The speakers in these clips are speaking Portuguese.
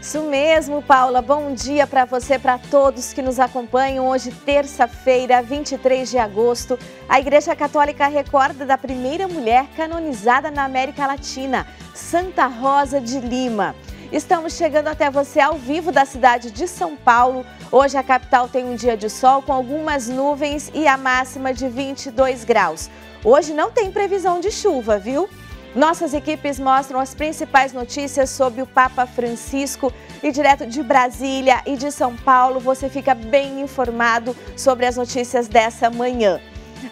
Isso mesmo, Paula. Bom dia para você, para todos que nos acompanham. Hoje, terça-feira, 23 de agosto, a Igreja Católica recorda da primeira mulher canonizada na América Latina, Santa Rosa de Lima. Estamos chegando até você ao vivo da cidade de São Paulo. Hoje a capital tem um dia de sol com algumas nuvens e a máxima de 22 graus. Hoje não tem previsão de chuva, viu? Nossas equipes mostram as principais notícias sobre o Papa Francisco e direto de Brasília e de São Paulo você fica bem informado sobre as notícias dessa manhã.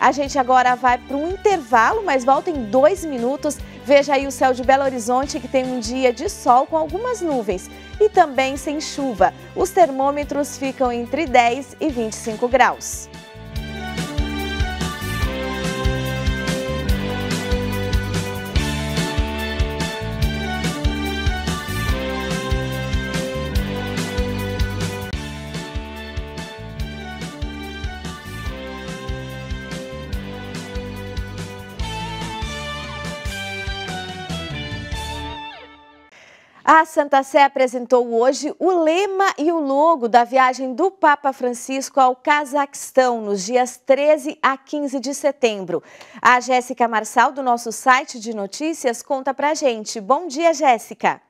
A gente agora vai para um intervalo, mas volta em 2 minutos. Veja aí o céu de Belo Horizonte, que tem um dia de sol com algumas nuvens e também sem chuva. Os termômetros ficam entre 10 e 25 graus. A Santa Sé apresentou hoje o lema e o logo da viagem do Papa Francisco ao Cazaquistão, nos dias 13 a 15 de setembro. A Jéssica Marçal, do nosso site de notícias, conta pra gente. Bom dia, Jéssica.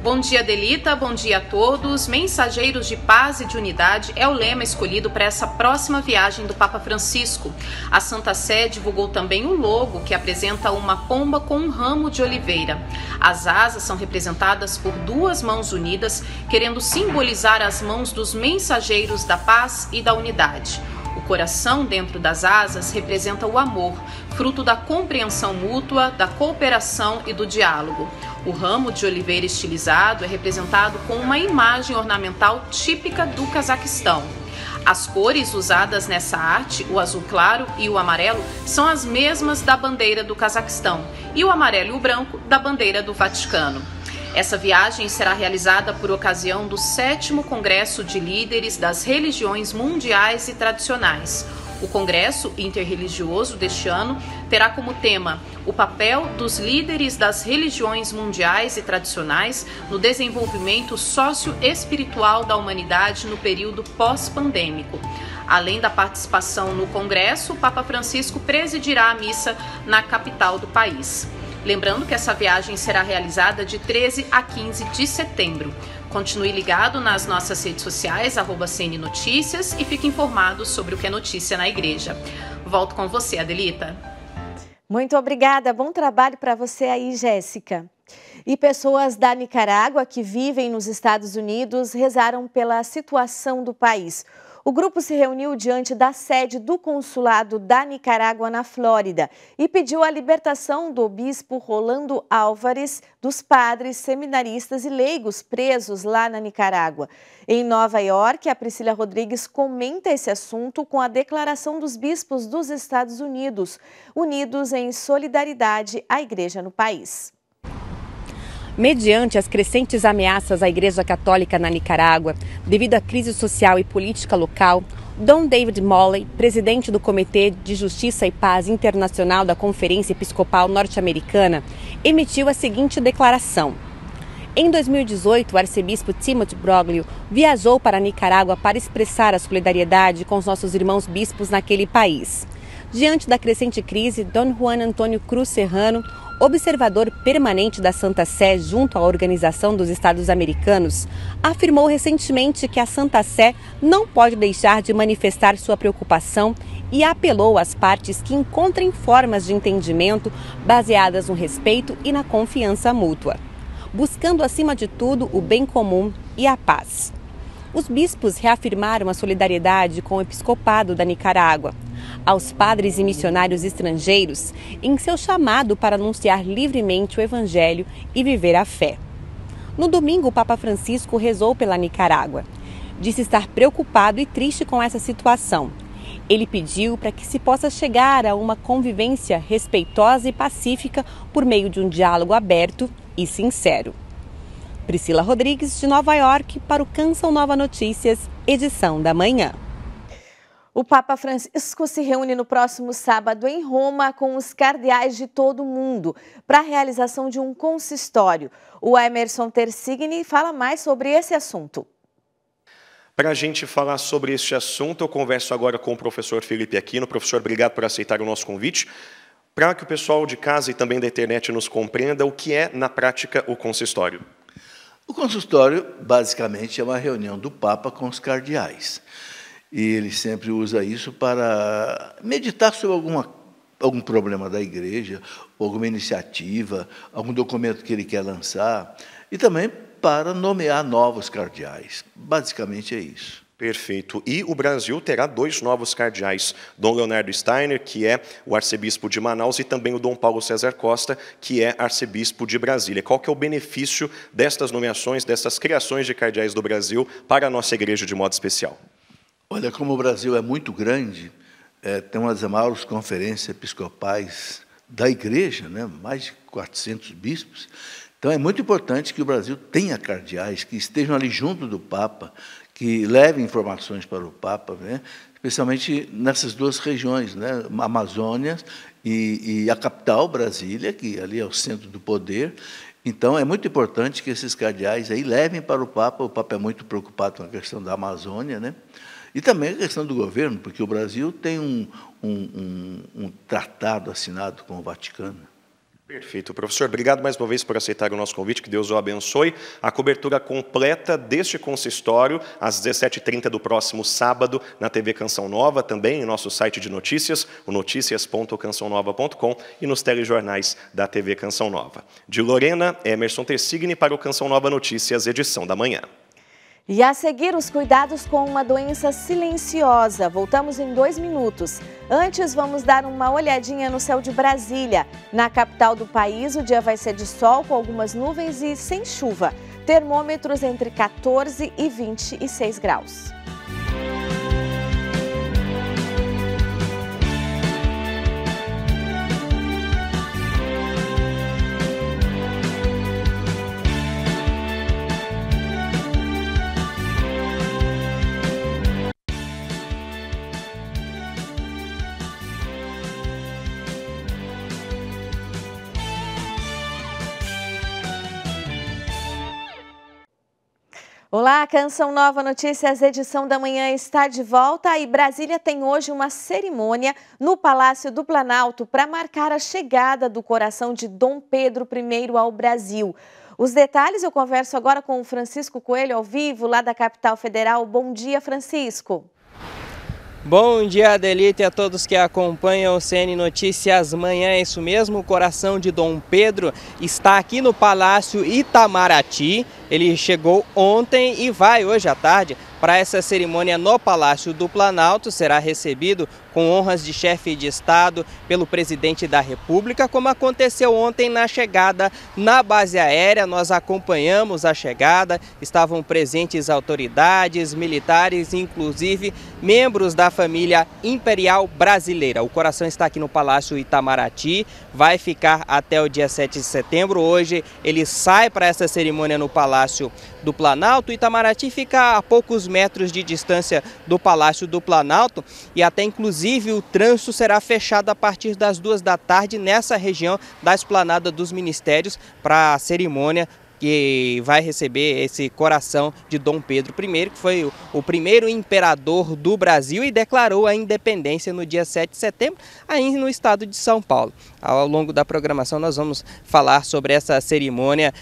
Bom dia, Adelita. Bom dia a todos. Mensageiros de paz e de unidade é o lema escolhido para essa próxima viagem do Papa Francisco. A Santa Sé divulgou também um logo que apresenta uma pomba com um ramo de oliveira. As asas são representadas por 2 mãos unidas, querendo simbolizar as mãos dos mensageiros da paz e da unidade. O coração dentro das asas representa o amor, fruto da compreensão mútua, da cooperação e do diálogo. O ramo de oliveira estilizado é representado com uma imagem ornamental típica do Cazaquistão. As cores usadas nessa arte, o azul claro e o amarelo, são as mesmas da bandeira do Cazaquistão e o amarelo e o branco da bandeira do Vaticano. Essa viagem será realizada por ocasião do 7º Congresso de Líderes das Religiões Mundiais e Tradicionais. O Congresso Interreligioso deste ano terá como tema o papel dos líderes das religiões mundiais e tradicionais no desenvolvimento socioespiritual da humanidade no período pós-pandêmico. Além da participação no Congresso, o Papa Francisco presidirá a missa na capital do país. Lembrando que essa viagem será realizada de 13 a 15 de setembro. Continue ligado nas nossas redes sociais, @CN Notícias, e fique informado sobre o que é notícia na igreja. Volto com você, Adelita. Muito obrigada. Bom trabalho para você aí, Jéssica. E pessoas da Nicarágua que vivem nos Estados Unidos rezaram pela situação do país. O grupo se reuniu diante da sede do consulado da Nicarágua na Flórida e pediu a libertação do bispo Rolando Álvares, dos padres, seminaristas e leigos presos lá na Nicarágua. Em Nova York, a Priscila Rodrigues comenta esse assunto com a declaração dos bispos dos Estados Unidos, unidos em solidariedade à igreja no país. Mediante as crescentes ameaças à Igreja Católica na Nicarágua, devido à crise social e política local, Dom David Molley, presidente do Comitê de Justiça e Paz Internacional da Conferência Episcopal Norte-Americana, emitiu a seguinte declaração. Em 2018, o arcebispo Timothy Broglio viajou para a Nicarágua para expressar a solidariedade com os nossos irmãos bispos naquele país. Diante da crescente crise, Dom Juan Antônio Cruz Serrano, observador permanente da Santa Sé junto à Organização dos Estados Americanos, afirmou recentemente que a Santa Sé não pode deixar de manifestar sua preocupação e apelou às partes que encontrem formas de entendimento baseadas no respeito e na confiança mútua, buscando acima de tudo o bem comum e a paz. Os bispos reafirmaram a solidariedade com o episcopado da Nicarágua, aos padres e missionários estrangeiros em seu chamado para anunciar livremente o Evangelho e viver a fé. No domingo, o Papa Francisco rezou pela Nicarágua. Disse estar preocupado e triste com essa situação. Ele pediu para que se possa chegar a uma convivência respeitosa e pacífica por meio de um diálogo aberto e sincero. Priscila Rodrigues, de Nova York, para o Canção Nova Notícias, edição da manhã. O Papa Francisco se reúne no próximo sábado em Roma com os cardeais de todo o mundo para a realização de um consistório. O Emerson Tersigni fala mais sobre esse assunto. Para a gente falar sobre este assunto, eu converso agora com o professor Felipe Aquino. Professor, obrigado por aceitar o nosso convite. Para que o pessoal de casa e também da internet nos compreenda, o que é, na prática, o consistório? O consistório, basicamente, é uma reunião do Papa com os cardeais. E ele sempre usa isso para meditar sobre algum problema da igreja, alguma iniciativa, algum documento que ele quer lançar, e também para nomear novos cardeais. Basicamente é isso. Perfeito. E o Brasil terá 2 novos cardeais, Dom Leonardo Steiner, que é o arcebispo de Manaus, e também o Dom Paulo César Costa, que é arcebispo de Brasília. Qual que é o benefício destas nomeações, dessas criações de cardeais do Brasil para a nossa igreja de modo especial? Olha, como o Brasil é muito grande, tem uma das maiores conferências episcopais da igreja, né? Mais de 400 bispos. Então, é muito importante que o Brasil tenha cardeais que estejam ali junto do Papa, que levem informações para o Papa, né? Especialmente nessas 2 regiões, né? Amazônia e a capital, Brasília, que ali é o centro do poder. Então, é muito importante que esses cardeais aí levem para o Papa. O Papa é muito preocupado com a questão da Amazônia, né? E também a questão do governo, porque o Brasil tem um tratado assinado com o Vaticano. Perfeito. Professor, obrigado mais uma vez por aceitar o nosso convite, que Deus o abençoe. A cobertura completa deste consistório, às 17h30 do próximo sábado, na TV Canção Nova, também em nosso site de notícias, o noticias.cançãonova.com, e nos telejornais da TV Canção Nova. De Lorena, Emerson Tersigni para o Canção Nova Notícias, edição da manhã. E a seguir, os cuidados com uma doença silenciosa. Voltamos em 2 minutos. Antes, vamos dar uma olhadinha no céu de Brasília. Na capital do país, o dia vai ser de sol, com algumas nuvens e sem chuva. Termômetros entre 14 e 26 graus. Olá, Canção Nova Notícias, edição da manhã está de volta e Brasília tem hoje uma cerimônia no Palácio do Planalto para marcar a chegada do coração de Dom Pedro I ao Brasil. Os detalhes eu converso agora com o Francisco Coelho ao vivo, lá da capital federal. Bom dia, Francisco. Bom dia, Adelita, e a todos que acompanham o CN Notícias Manhã. É isso mesmo, o coração de Dom Pedro está aqui no Palácio Itamaraty. Ele chegou ontem e vai hoje à tarde para essa cerimônia no Palácio do Planalto. Será recebido com honras de chefe de Estado pelo presidente da República, como aconteceu ontem na chegada na base aérea. Nós acompanhamos a chegada, estavam presentes autoridades, militares, inclusive membros da família imperial brasileira. O coração está aqui no Palácio Itamaraty, vai ficar até o dia 7 de setembro. Hoje ele sai para essa cerimônia no Palácio do Planalto. Itamaraty fica a poucos metros de distância do Palácio do Planalto e até inclusive o trânsito será fechado a partir das 2 da tarde nessa região da Esplanada dos Ministérios para a cerimônia que vai receber esse coração de Dom Pedro I, que foi o primeiro imperador do Brasil e declarou a independência no dia 7 de setembro, aí no estado de São Paulo. Ao longo da programação nós vamos falar sobre essa cerimônia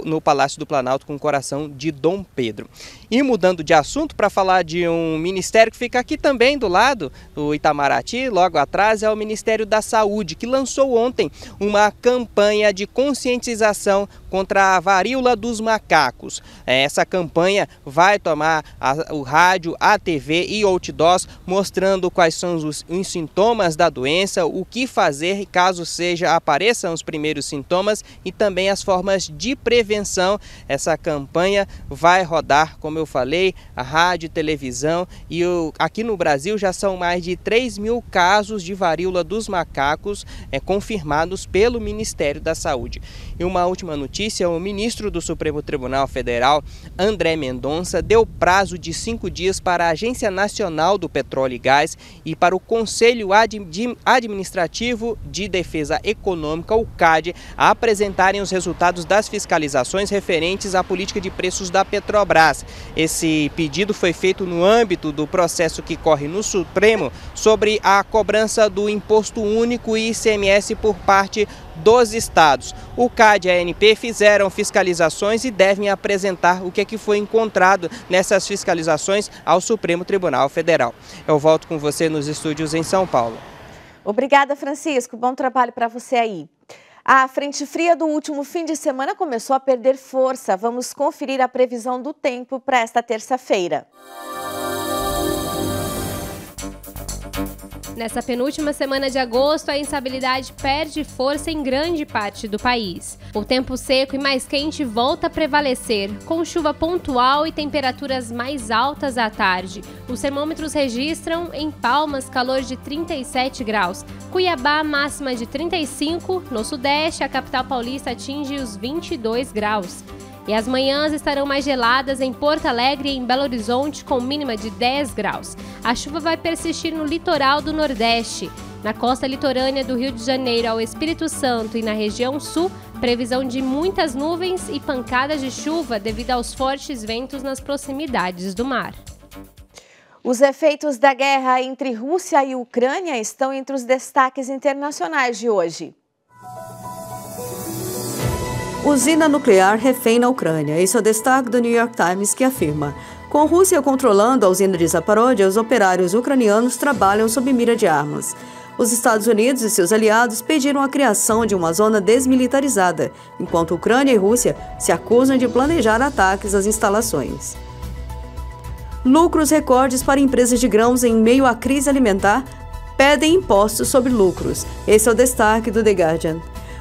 no Palácio do Planalto com o coração de Dom Pedro. E mudando de assunto, para falar de um ministério que fica aqui também do lado do Itamaraty, logo atrás, é o Ministério da Saúde, que lançou ontem uma campanha de conscientização contra a varíola dos macacos. Essa campanha vai tomar o rádio, a TV e outdoors, mostrando quais são os sintomas da doença, o que fazer prevenir, caso apareçam os primeiros sintomas, e também as formas de prevenção. Essa campanha vai rodar, como eu falei, a rádio, televisão, e aqui no Brasil já são mais de 3.000 casos de varíola dos macacos confirmados pelo Ministério da Saúde. E uma última notícia: o ministro do Supremo Tribunal Federal, André Mendonça, deu prazo de 5 dias para a Agência Nacional do Petróleo e Gás e para o Conselho Administrativo de Defesa Econômica, o CAD, a apresentarem os resultados das fiscalizações referentes à política de preços da Petrobras. Esse pedido foi feito no âmbito do processo que corre no Supremo sobre a cobrança do Imposto Único e ICMS por parte dos estados. O CAD e a ANP fizeram fiscalizações e devem apresentar o que foi encontrado nessas fiscalizações ao Supremo Tribunal Federal. Eu volto com você nos estúdios em São Paulo. Obrigada, Francisco. Bom trabalho para você aí. A frente fria do último fim de semana começou a perder força. Vamos conferir a previsão do tempo para esta terça-feira. Nessa penúltima semana de agosto, a instabilidade perde força em grande parte do país. O tempo seco e mais quente volta a prevalecer, com chuva pontual e temperaturas mais altas à tarde. Os termômetros registram em Palmas calor de 37 graus, Cuiabá máxima de 35, no Sudeste a capital paulista atinge os 22 graus. E as manhãs estarão mais geladas em Porto Alegre e em Belo Horizonte, com mínima de 10 graus. A chuva vai persistir no litoral do Nordeste. Na costa litorânea do Rio de Janeiro ao Espírito Santo e na região sul, previsão de muitas nuvens e pancadas de chuva devido aos fortes ventos nas proximidades do mar. Os efeitos da guerra entre Rússia e Ucrânia estão entre os destaques internacionais de hoje. Usina nuclear refém na Ucrânia. Esse é o destaque do New York Times, que afirma: com Rússia controlando a usina de Zaporizhzhia, os operários ucranianos trabalham sob mira de armas. Os Estados Unidos e seus aliados pediram a criação de uma zona desmilitarizada, enquanto Ucrânia e Rússia se acusam de planejar ataques às instalações. Lucros recordes para empresas de grãos em meio à crise alimentar pedem impostos sobre lucros. Esse é o destaque do The Guardian.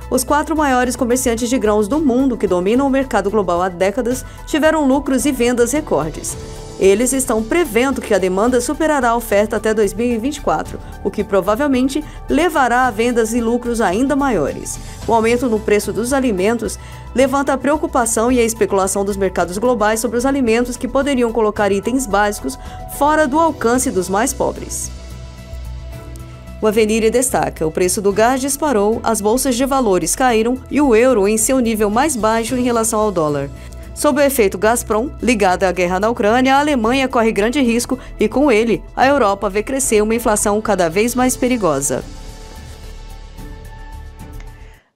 Os 4 maiores comerciantes de grãos do mundo, que dominam o mercado global há décadas, tiveram lucros e vendas recordes. Eles estão prevendo que a demanda superará a oferta até 2024, o que provavelmente levará a vendas e lucros ainda maiores. O aumento no preço dos alimentos levanta a preocupação e a especulação dos mercados globais sobre os alimentos que poderiam colocar itens básicos fora do alcance dos mais pobres. O Avenir destaca: o preço do gás disparou, as bolsas de valores caíram e o euro em seu nível mais baixo em relação ao dólar. Sob o efeito Gazprom, ligado à guerra na Ucrânia, a Alemanha corre grande risco e, com ele, a Europa vê crescer uma inflação cada vez mais perigosa.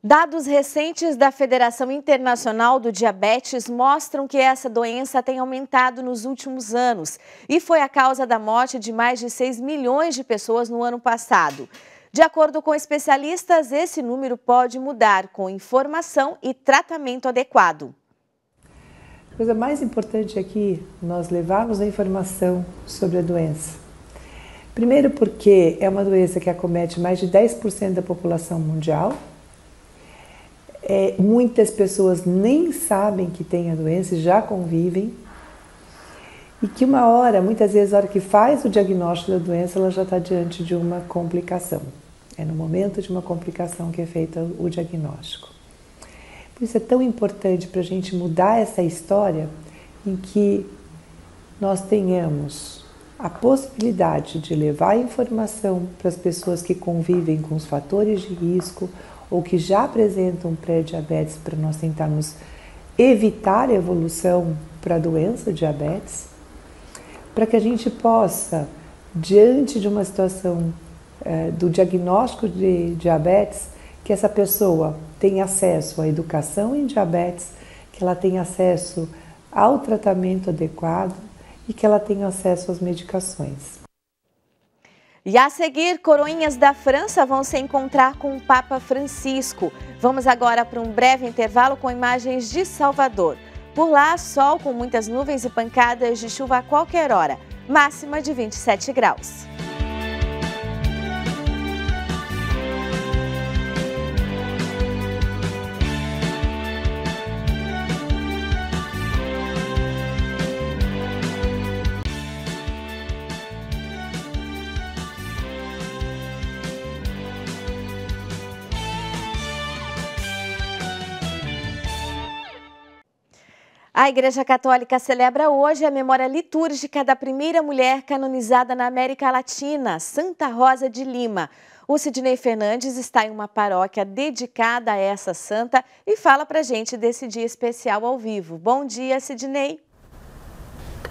Dados recentes da Federação Internacional do Diabetes mostram que essa doença tem aumentado nos últimos anos e foi a causa da morte de mais de 6 milhões de pessoas no ano passado. De acordo com especialistas, esse número pode mudar com informação e tratamento adequado. A coisa mais importante aqui é nós levarmos a informação sobre a doença. Primeiro porque é uma doença que acomete mais de 10% da população mundial. Muitas pessoas nem sabem que têm a doença e já convivem. E que muitas vezes, a hora que faz o diagnóstico da doença, ela já está diante de uma complicação. É no momento de uma complicação que é feito o diagnóstico. Por isso é tão importante para a gente mudar essa história em que nós tenhamos a possibilidade de levar informação para as pessoas que convivem com os fatores de risco ou que já apresentam pré-diabetes, para nós tentarmos evitar a evolução para a doença diabetes, para que a gente possa, diante de uma situação do diagnóstico de diabetes, que essa pessoa tenha acesso à educação em diabetes, que ela tenha acesso ao tratamento adequado e que ela tenha acesso às medicações. E a seguir, coroinhas da França vão se encontrar com o Papa Francisco. Vamos agora para um breve intervalo com imagens de Salvador. Por lá, sol com muitas nuvens e pancadas de chuva a qualquer hora, máxima de 27 graus. A Igreja Católica celebra hoje a memória litúrgica da primeira mulher canonizada na América Latina, Santa Rosa de Lima. O Sidney Fernandes está em uma paróquia dedicada a essa santa e fala pra gente desse dia especial ao vivo. Bom dia, Sidney.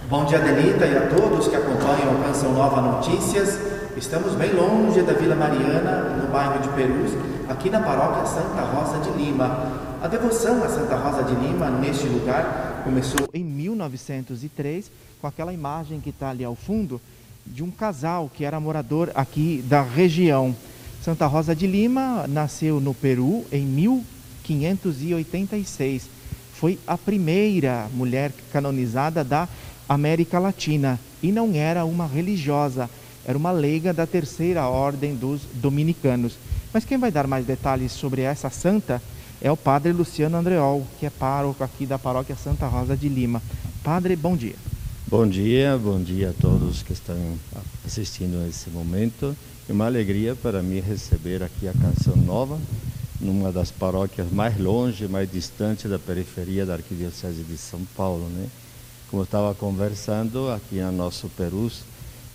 Bom dia, Adelita, e a todos que acompanham a Canção Nova Notícias. Estamos bem longe da Vila Mariana, no bairro de Perus, aqui na paróquia Santa Rosa de Lima. A devoção a Santa Rosa de Lima, neste lugar, começou em 1903, com aquela imagem que está ali ao fundo, de um casal que era morador aqui da região. Santa Rosa de Lima nasceu no Peru em 1586. Foi a primeira mulher canonizada da América Latina e não era uma religiosa, era uma leiga da Terceira Ordem dos Dominicanos. Mas quem vai dar mais detalhes sobre essa santa é o padre Luciano Andreol, que é pároco aqui da paróquia Santa Rosa de Lima. Padre, bom dia. Bom dia a todos que estão assistindo nesse momento. É uma alegria para mim receber aqui a Canção Nova, numa das paróquias mais longe, mais distante da periferia da Arquidiocese de São Paulo, né? Como eu estava conversando, aqui no nosso Perus,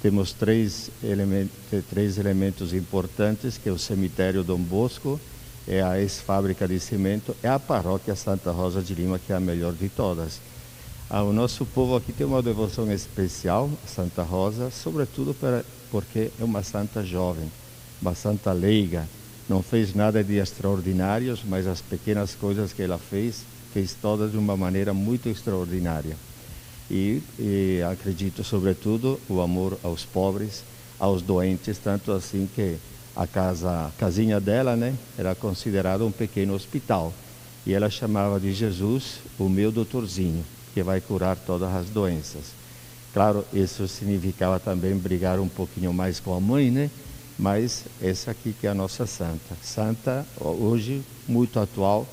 temos três elementos importantes, que é o cemitério Dom Bosco, é a ex-fábrica de cimento, é a paróquia Santa Rosa de Lima, que é a melhor de todas. O nosso povo aqui tem uma devoção especial a Santa Rosa, sobretudo porque é uma santa jovem, uma santa leiga. Não fez nada de extraordinários, mas as pequenas coisas que ela fez todas de uma maneira muito extraordinária. E acredito, sobretudo, o amor aos pobres, aos doentes, tanto assim que a casinha dela, né, era considerada um pequeno hospital. E ela chamava de Jesus o meu doutorzinho, que vai curar todas as doenças. Claro, isso significava também brigar um pouquinho mais com a mãe, né? Mas essa aqui que é a nossa santa. Santa, hoje, muito atual.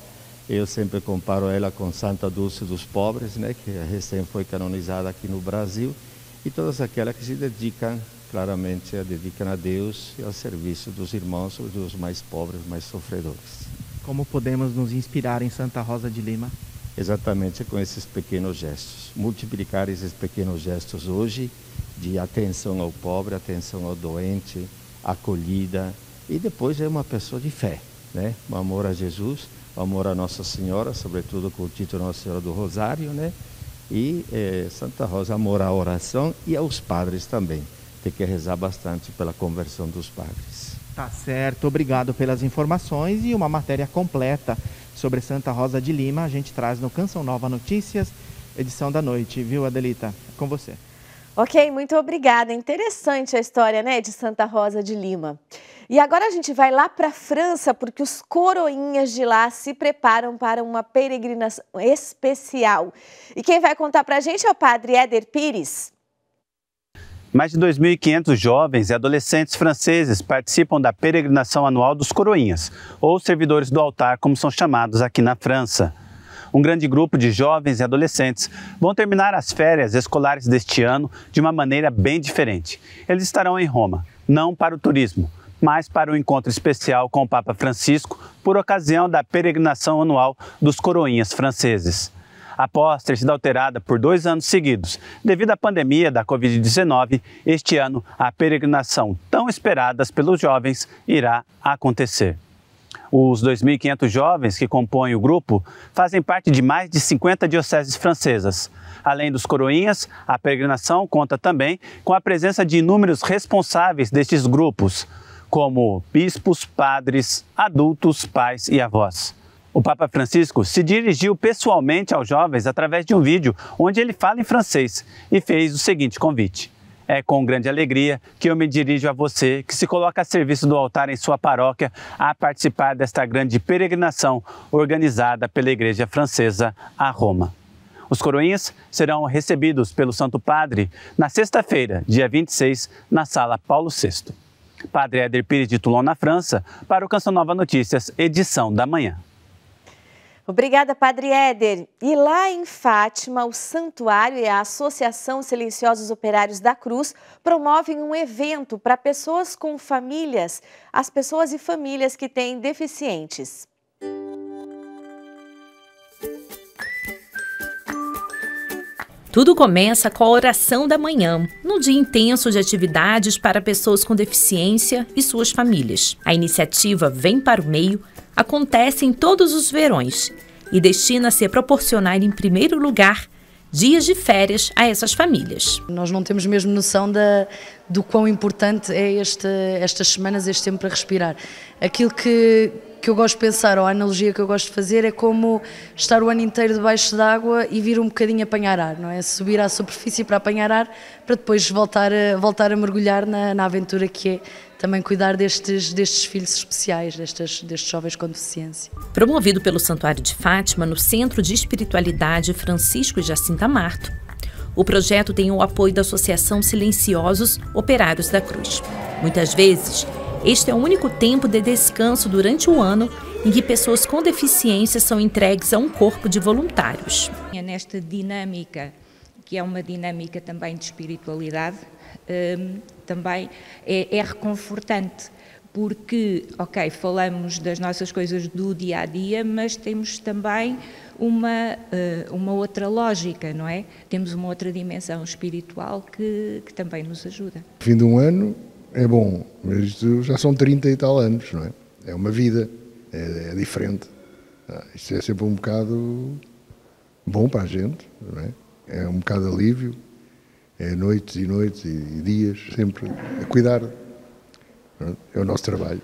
Eu sempre comparo ela com Santa Dulce dos Pobres, né? Que recém foi canonizada aqui no Brasil. E todas aquelas que se dedicam, claramente, dedicam a Deus e ao serviço dos irmãos, dos mais pobres, mais sofredores. Como podemos nos inspirar em Santa Rosa de Lima? Exatamente com esses pequenos gestos. Multiplicar esses pequenos gestos hoje de atenção ao pobre, atenção ao doente, acolhida. E depois é uma pessoa de fé, né? O amor a Jesus, o amor a Nossa Senhora, sobretudo com o título Nossa Senhora do Rosário, né? E Santa Rosa, amor à oração e aos padres também. Tem que rezar bastante pela conversão dos padres. Tá certo, obrigado pelas informações e uma matéria completa sobre Santa Rosa de Lima a gente traz no Canção Nova Notícias, edição da noite, viu, Adelita? É com você. Ok, muito obrigada. Interessante a história, né, de Santa Rosa de Lima. E agora a gente vai lá para a França, porque os coroinhas de lá se preparam para uma peregrinação especial. E quem vai contar para a gente é o padre Éder Pires. Mais de 2.500 jovens e adolescentes franceses participam da peregrinação anual dos coroinhas, ou servidores do altar, como são chamados aqui na França. Um grande grupo de jovens e adolescentes vão terminar as férias escolares deste ano de uma maneira bem diferente. Eles estarão em Roma, não para o turismo, mas para um encontro especial com o Papa Francisco por ocasião da peregrinação anual dos coroinhas franceses. Após ter sido alterada por 2 anos seguidos, devido à pandemia da Covid-19, este ano a peregrinação tão esperada pelos jovens irá acontecer. Os 2.500 jovens que compõem o grupo fazem parte de mais de 50 dioceses francesas. Além dos coroinhas, a peregrinação conta também com a presença de inúmeros responsáveis destes grupos, como bispos, padres, adultos, pais e avós. O Papa Francisco se dirigiu pessoalmente aos jovens através de um vídeo onde ele fala em francês e fez o seguinte convite. É com grande alegria que eu me dirijo a você que se coloca a serviço do altar em sua paróquia a participar desta grande peregrinação organizada pela Igreja Francesa a Roma. Os coroinhas serão recebidos pelo Santo Padre na sexta-feira, dia 26, na Sala Paulo VI. Padre Éder Pires de Toulon, na França, para o Canção Nova Notícias, edição da manhã. Obrigada, Padre Éder. E lá em Fátima, o Santuário e a Associação Silenciosos Operários da Cruz promovem um evento para pessoas com famílias, as pessoas e famílias que têm deficientes. Tudo começa com a oração da manhã, num dia intenso de atividades para pessoas com deficiência e suas famílias. A iniciativa Vem para o Meio acontece em todos os verões e destina-se a proporcionar, em primeiro lugar, dias de férias a essas famílias. Nós não temos mesmo noção do quão importante é estas semanas, este tempo para respirar. Aquilo que eu gosto de pensar, ou a analogia que eu gosto de fazer, é como estar o ano inteiro debaixo d'água e vir um bocadinho apanhar ar, não é? Subir à superfície para apanhar ar, para depois voltar a mergulhar na aventura que é também cuidar destes filhos especiais, destes jovens com deficiência. Promovido pelo Santuário de Fátima, no Centro de Espiritualidade Francisco e Jacinta Marto, o projeto tem o apoio da Associação Silenciosos Operários da Cruz. Muitas vezes, este é o único tempo de descanso durante o ano em que pessoas com deficiência são entregues a um corpo de voluntários. Nesta dinâmica, que é uma dinâmica também de espiritualidade, também é reconfortante, porque, falamos das nossas coisas do dia-a-dia, mas temos também uma outra lógica, não é? Temos uma outra dimensão espiritual que também nos ajuda. Fim de um ano é bom, mas isto já são 30 e tal anos, não é? É uma vida, é diferente. Isto é sempre um bocado bom para a gente, não é? É um bocado de alívio, é noites e noites e dias, sempre a cuidar. É o nosso trabalho,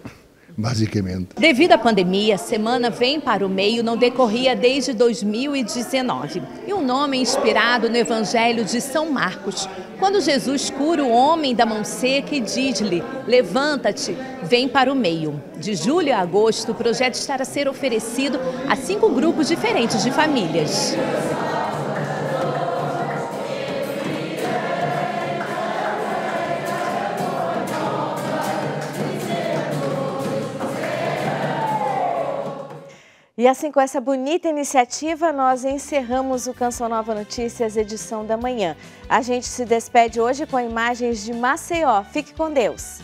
basicamente. Devido à pandemia, a Semana Vem para o Meio não decorria desde 2019. E o nome é inspirado no Evangelho de São Marcos, quando Jesus cura o homem da mão seca e diz-lhe: levanta-te, vem para o meio. De julho a agosto, o projeto estará a ser oferecido a 5 grupos diferentes de famílias. E assim, com essa bonita iniciativa, nós encerramos o Canção Nova Notícias, edição da manhã. A gente se despede hoje com imagens de Maceió. Fique com Deus!